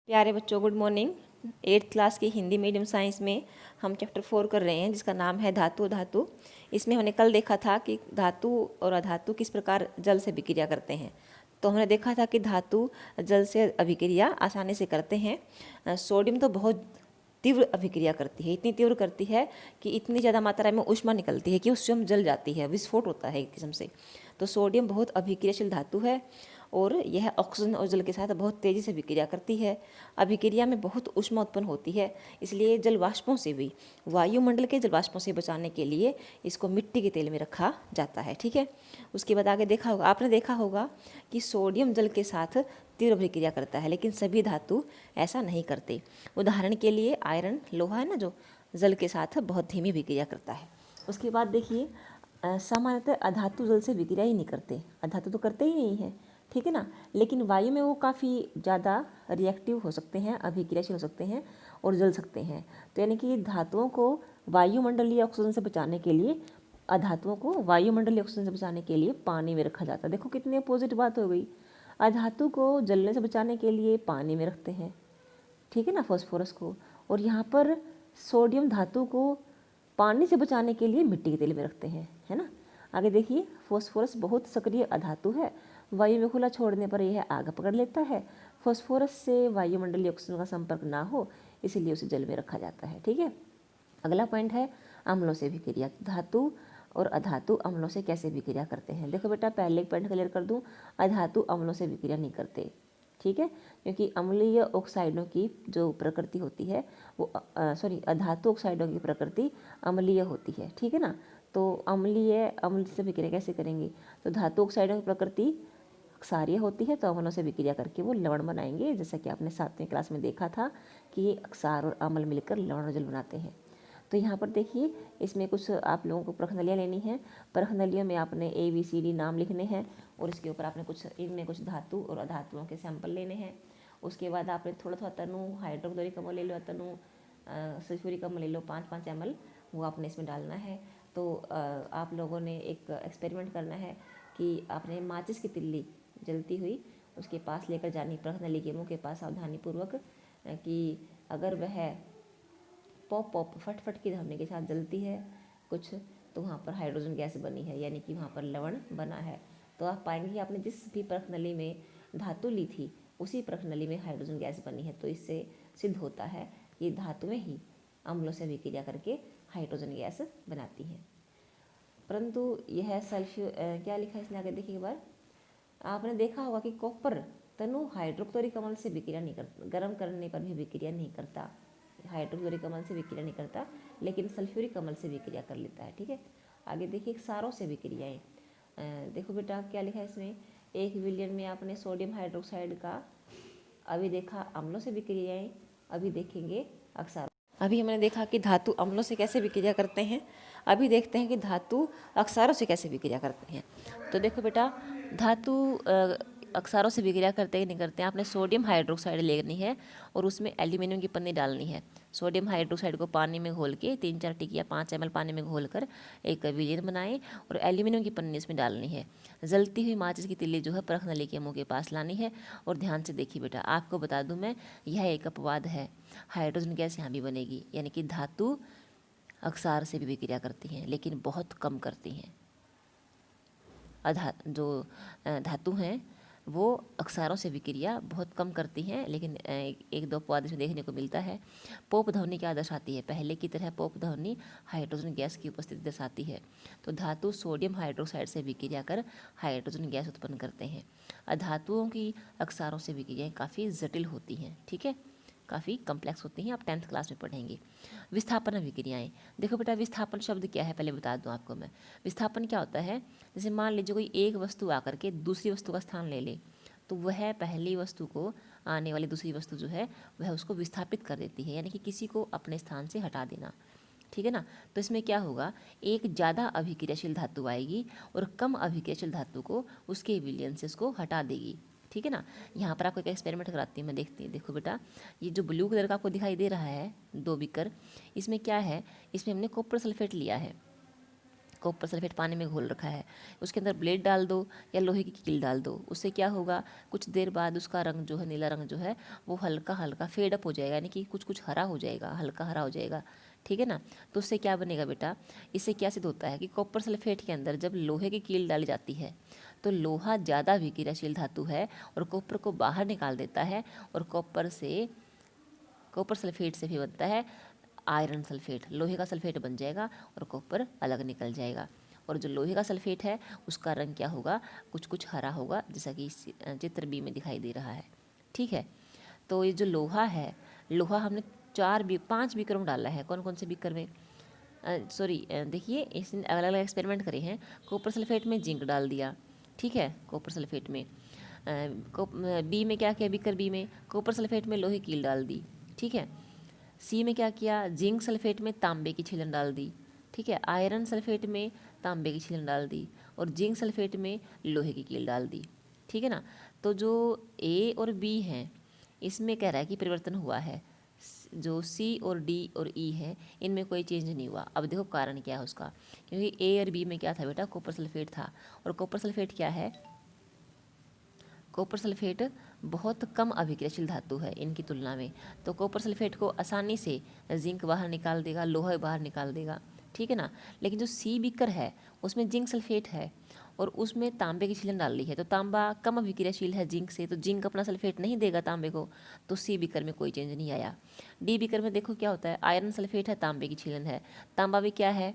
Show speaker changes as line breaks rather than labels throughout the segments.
प्यारे बच्चों, good morning. 8th class की हिंदी मीडियम साइंस में हम चैप्टर 4 कर रहे हैं, जिसका नाम है धातु धातु। इसमें हमने कल देखा था कि धातु और अधातु किस प्रकार जल से अभिक्रिया करते हैं। तो हमने देखा था कि धातु जल से अभिक्रिया आसानी से करते हैं। सोडियम तो बहुत तीव्र अभिक्रिया करती है, इतनी तीव्र करती है कि इतनी ज़्यादा मात्रा में ऊष्मा निकलती है कि उससे हम जल जाती है, विस्फोट होता है एक किस्म से। तो सोडियम बहुत अभिक्रियाशील धातु है और यह ऑक्सीजन और जल के साथ बहुत तेज़ी से अभिक्रिया करती है। अभिक्रिया में बहुत ऊष्मा उत्पन्न होती है, इसलिए जल वाष्पों से भी, वायुमंडल के जल वाष्पों से बचाने के लिए इसको मिट्टी के तेल में रखा जाता है। ठीक है, उसके बाद आगे देखा होगा, आपने देखा होगा कि सोडियम जल के साथ तीव्र अभिक्रिया करता है, लेकिन सभी धातु ऐसा नहीं करते। उदाहरण के लिए आयरन, लोहा है ना, जो जल के साथ बहुत धीमी अभिक्रिया करता है। उसके बाद देखिए, सामान्यतः अधातु जल से विक्रिया ही नहीं करते, अधातु तो करते ही नहीं है, ठीक है ना। लेकिन वायु में वो काफ़ी ज़्यादा रिएक्टिव हो सकते हैं, अभिक्रियाशील हो सकते हैं और जल सकते हैं। तो यानी कि धातुओं को वायुमंडलीय ऑक्सीजन से बचाने के लिए, अधातुओं को वायुमंडलीय ऑक्सीजन से बचाने के लिए पानी में रखा जाता है। देखो कितनी अपोजिट बात हो गई। अधातु को जलने से बचाने के लिए पानी में रखते हैं, ठीक है ना, फॉस्फोरस को। और यहाँ पर सोडियम धातु को पानी से बचाने के लिए मिट्टी के तेल में रखते हैं, है ना। आगे देखिए, फॉस्फोरस बहुत सक्रिय अधातु है, वायु में खुला छोड़ने पर यह आग पकड़ लेता है। फॉस्फोरस से वायुमंडलीय ऑक्सीजन का संपर्क ना हो, इसलिए उसे जल में रखा जाता है। ठीक है, अगला पॉइंट है अम्लों से अभिक्रिया। धातु और अधातु अम्लों से कैसे अभिक्रिया करते हैं। देखो बेटा, पहले एक पॉइंट क्लियर कर दूं, अधातु अम्लों से अभिक्रिया नहीं करते, ठीक है, क्योंकि अम्लीय ऑक्साइडों की जो प्रकृति होती है वो अधातु ऑक्साइडों की प्रकृति अम्लीय होती है, ठीक है ना। तो अम्ल से अभिक्रिया कैसे करेंगे। तो धातु ऑक्साइडों की प्रकृति क्षारीय होती है, तो अम्लों से अभिक्रिया करके वो लवण बनाएंगे, जैसा कि आपने 7वीं क्लास में देखा था कि क्षार और अम्ल मिलकर लवण और जल बनाते हैं। तो यहाँ पर देखिए, इसमें कुछ आप लोगों को प्रखनलियाँ लेनी है। प्रखनलियों में आपने ABCD नाम लिखने हैं और इसके ऊपर आपने इनमें कुछ धातु और अधातुओं के सैंपल लेने हैं। उसके बाद आपने थोड़ा थोड़ा तनु हाइड्रोक्लोरिक अम्ल ले लो, तनु सल्फ्यूरिक अम्ल ले लो, 5-5 ml, वो आपने इसमें डालना है। तो आप लोगों ने एक एक्सपेरिमेंट करना है कि आपने माचिस की तिल्ली जलती हुई उसके पास लेकर जानी, प्रखनली के मुँह के पास सावधानीपूर्वक, कि अगर वह पॉप पॉप फट फट की ध्वनि के साथ जलती है कुछ, तो वहाँ पर हाइड्रोजन गैस बनी है, यानी कि वहाँ पर लवण बना है। तो आप पाएंगे कि आपने जिस भी प्रखनली में धातु ली थी उसी प्रखनली में हाइड्रोजन गैस बनी है। तो इससे सिद्ध होता है कि धातुएं ही अम्लों से अभिक्रिया करके हाइड्रोजन गैस बनाती हैं। परंतु यह क्या लिखा है इसने, आगे देखिए एक बार। आपने देखा होगा कि कॉपर तनु हाइड्रोक्लोरिक अम्ल से विक्रिया नहीं करता, गर्म करने पर भी विक्रिया नहीं करता, हाइड्रोक्लोरिक अम्ल से विक्रिया नहीं करता, लेकिन सल्फ्यूरिक अम्ल से विक्रिया कर लेता है। ठीक है, आगे देखिए, क्षारों से विक्रियाएं। देखो बेटा, क्या लिखा है इसमें, 1 विलियन में आपने सोडियम हाइड्रोक्साइड का अभी देखा अम्लों से विक्रियाएं, अभी देखेंगे अक्षारों। अभी हमने देखा कि धातु अम्लों से कैसे विक्रिया करते हैं, अभी देखते हैं कि धातु अक्षारों से कैसे विक्रिया करते हैं। तो देखो बेटा, धातु अक्षारों से विक्रिया करते ही नहीं करते हैं। आपने सोडियम हाइड्रोक्साइड लेनी है और उसमें एल्यूमिनियम की पन्नी डालनी है। सोडियम हाइड्रोक्साइड को पानी में घोल के 3-4 टिकिया 5 ml पानी में घोल कर एक विलयन बनाएं और एल्यूमिनियम की पन्नी इसमें डालनी है। जलती हुई माचिस की तिल्ली जो है प्रखनली के मुँह के पास लानी है। और ध्यान से देखिए बेटा, आपको बता दूं मैं, यह एक अपवाद है, हाइड्रोजन गैस यहाँ भी बनेगी, यानी कि धातु अक्षार से भी विक्रिया करती हैं, लेकिन बहुत कम करती हैं। धातु हैं वो अक्षारों से विक्रिया बहुत कम करती हैं, लेकिन एक दो अपवाद इसमें देखने को मिलता है। पोप ध्वनि क्या दर्शाती है, पहले की तरह पोप ध्वनि हाइड्रोजन गैस की उपस्थिति दर्शाती है। तो धातु सोडियम हाइड्रोक्साइड से विक्रिया कर हाइड्रोजन गैस उत्पन्न करते हैं। अधातुओं की अक्षारों से विक्रियाएँ काफ़ी जटिल होती हैं, ठीक है, काफ़ी कम्प्लेक्स होती हैं, आप 10th क्लास में पढ़ेंगे। विस्थापन अभिक्रियाएँ, देखो बेटा, विस्थापन शब्द क्या है पहले बता दूं आपको मैं। विस्थापन क्या होता है, जैसे मान लीजिए कोई एक वस्तु आकर के दूसरी वस्तु का स्थान ले ले, तो वह पहली वस्तु को आने वाली दूसरी वस्तु जो है वह उसको विस्थापित कर देती है, यानी कि किसी को अपने स्थान से हटा देना, ठीक है ना। तो इसमें क्या होगा, एक ज़्यादा अभिक्रियाशील धातु आएगी और कम अभिक्रियाशील धातु को उसके विलयन से उसको हटा देगी, ठीक है ना। यहाँ पर आपको एक एक्सपेरिमेंट कराती हूँ मैं, देखो बेटा, ये जो ब्लू कलर का आपको दिखाई दे रहा है 2 बीकर, इसमें क्या है, इसमें हमने कॉपर सल्फेट लिया है, कॉपर सल्फेट पानी में घोल रखा है, उसके अंदर ब्लेड डाल दो या लोहे की कील डाल दो, उससे क्या होगा, कुछ देर बाद उसका रंग जो है, नीला रंग जो है वो हल्का हल्का फेड अप हो जाएगा, यानी कि कुछ कुछ हरा हो जाएगा, हल्का हरा हो जाएगा, ठीक है ना। तो उससे क्या बनेगा बेटा, इससे क्या सिद्ध होता है कि कॉपर सल्फेट के अंदर जब लोहे की कील डाली जाती है तो लोहा ज़्यादा विकिरणशील धातु है और कॉपर को बाहर निकाल देता है, और कॉपर सल्फेट से भी बनता है आयरन सल्फेट, लोहे का सल्फेट बन जाएगा और कॉपर अलग निकल जाएगा। और जो लोहे का सल्फेट है उसका रंग क्या होगा, कुछ कुछ हरा होगा, जैसा कि चित्र बी में दिखाई दे रहा है, ठीक है। तो ये जो लोहा है, लोहा हमने 5 बीकरों में डाला है। कौन कौन से बीकर में, देखिए इसने अलग अलग एक्सपेरिमेंट करे हैं। कॉपर सल्फेट में जिंक डाल दिया, ठीक है, कॉपर सल्फेट में बी में क्या किया, बीकर बी में कॉपर सल्फेट में लोहे कील डाल दी, ठीक है। सी में क्या किया, जिंक सल्फेट में तांबे की छीलन डाल दी, ठीक है, आयरन सल्फेट में तांबे की छीलन डाल दी, और जिंक सल्फेट में लोहे की कील डाल दी, ठीक है ना। तो जो ए और बी हैं इसमें कह रहा है कि परिवर्तन हुआ है, जो सी और डी और ई है इनमें कोई चेंज नहीं हुआ। अब देखो कारण क्या है उसका, क्योंकि ए और बी में क्या था बेटा, कॉपर सल्फेट था, और कॉपर सल्फेट क्या है, कॉपर सल्फेट बहुत कम अभिक्रियाशील धातु है इनकी तुलना में। तो कॉपर सल्फेट को आसानी से जिंक बाहर निकाल देगा, लोहा बाहर निकाल देगा, ठीक है ना। लेकिन जो सी बीकर है उसमें जिंक सल्फेट है और उसमें तांबे की छीलन डाल ली है, तो तांबा कम अभिक्रियाशील है जिंक से, तो जिंक अपना सल्फेट नहीं देगा तांबे को, तो सी बीकर में कोई चेंज नहीं आया। डी बीकर में देखो क्या होता है, आयरन सल्फेट है, तांबे की छीलन है, तांबा भी क्या है,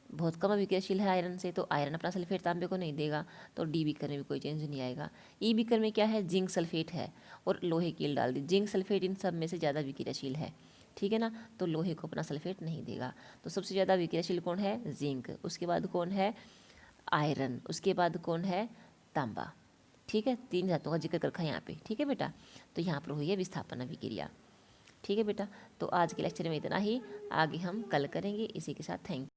बहुत कम अभिक्रियाशील है आयरन से, तो आयरन अपना सल्फेट तांबे को नहीं देगा, तो डी बीकर में भी कोई चेंज नहीं आएगा। ई बीकर में क्या है, जिंक सल्फेट है और लोहे कील डाल दी, जिंक सल्फेट इन सब में से ज़्यादा विक्रियाशील है, ठीक है ना, तो लोहे को अपना सल्फेट नहीं देगा। तो सबसे ज़्यादा विक्रियाशील कौन है, जिंक, उसके बाद कौन है, आयरन, उसके बाद कौन है, तांबा, ठीक है। 3 धातुओं का जिक्र कर रखा है यहाँ पे, ठीक है बेटा। तो यहाँ पर हुई है विस्थापन अभिक्रिया, ठीक है बेटा। तो आज के लेक्चर में इतना ही, आगे हम कल करेंगे। इसी के साथ थैंक यू।